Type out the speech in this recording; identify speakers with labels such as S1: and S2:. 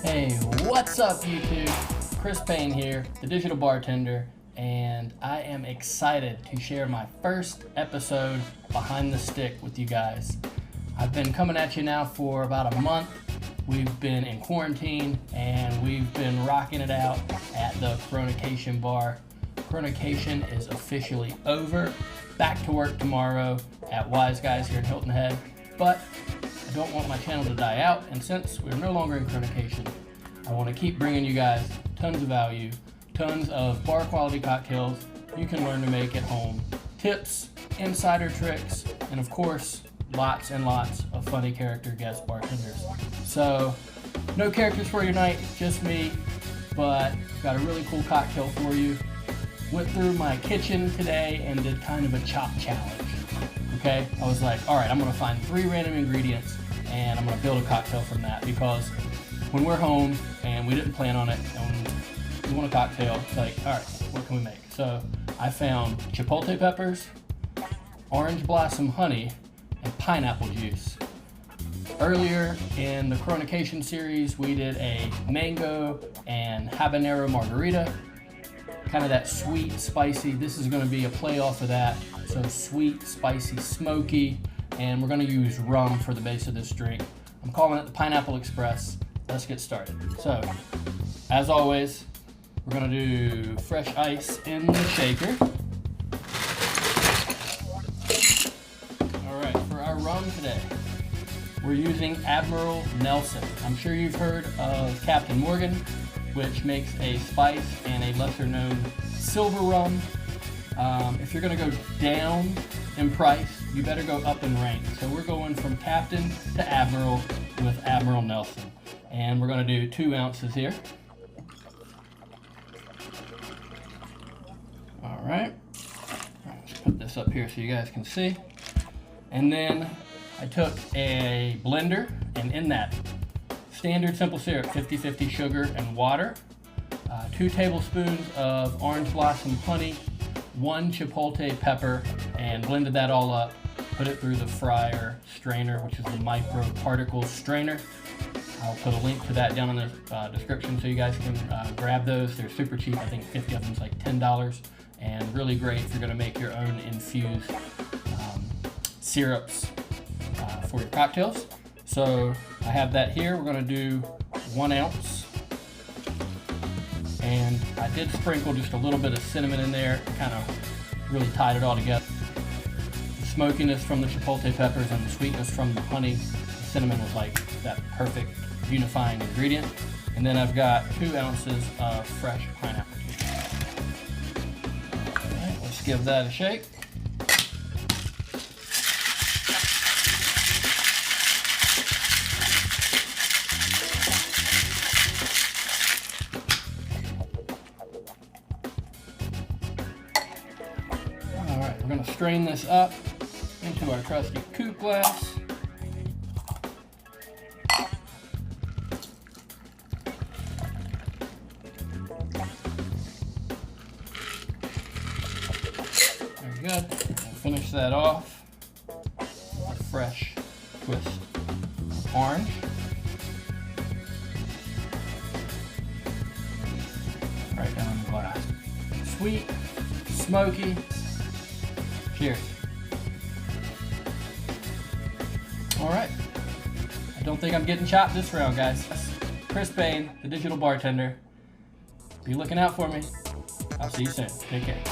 S1: Hey, what's up YouTube? Chris Payne here, the Digital Bartender, and I am excited to share my first episode behind the stick with you guys. I've been coming at you now for about a month. We've been in quarantine and we've been rocking it out at the Coronacation bar. Coronacation is officially over. Back to work tomorrow at Wise Guys here in Hilton Head, but I don't want my channel to die out, and since we're no longer in Coronacation, I want to keep bringing you guys tons of value, tons of bar quality cocktails you can learn to make at home, tips, insider tricks, and of course, lots and lots of funny character guest bartenders. So, no characters for your night, just me, but got a really cool cocktail for you. Went through my kitchen today and did kind of a chop challenge. Okay, I was like, all right, I'm gonna find 3 random ingredients and I'm gonna build a cocktail from that, because when we're home and we didn't plan on it and we want a cocktail, it's like, all right, what can we make? So I found chipotle peppers, orange blossom honey, and pineapple juice. Earlier in the Coronacation series, we did a mango and habanero margarita, kind of that sweet, spicy. This is gonna be a play off of that. So sweet, spicy, smoky, and we're gonna use rum for the base of this drink. I'm calling it the Pineapplexpress. Let's get started. So, as always, we're gonna do fresh ice in the shaker. All right, for our rum today, we're using Admiralnelson. I'm sure you've heard of Captain Morgan, which makes a spice and a lesser known silver rum. If you're gonna go down in price, you better go up in rank. So we're going from Captain to Admiral with Admiralnelson. And we're gonna do 2 ounces here. All right, let's put this up here so you guys can see. And then I took a blender, and in that, standard simple syrup, 50-50 sugar and water, 2 tablespoons of orange blossom honey, 1 chipotle pepper, and blended that all up. Put it through the fryer strainer, which is the micro particle strainer. I'll put a link to that down in the description so you guys can grab those. They're super cheap. I think 50 of them is like $10, and really great if you're going to make your own infused syrups for your cocktails. So I have that here. We're going to do 1 ounce. And I did sprinkle just a little bit of cinnamon in there, kind of really tied it all together. The smokiness from the chipotle peppers and the sweetness from the honey, the cinnamon was like that perfect unifying ingredient. And then I've got 2 ounces of fresh pineapple juice. All right, let's give that a shake. We're going to strain this up into our trusty coupe glass. Very good. We'll finish that off with a fresh twist of orange. Right down in the glass. Sweet, smoky. Cheers. All right. I don't think I'm getting chopped this round, guys. Chris Payne, the Digital Bartender. Be looking out for me. I'll see you soon. Take care.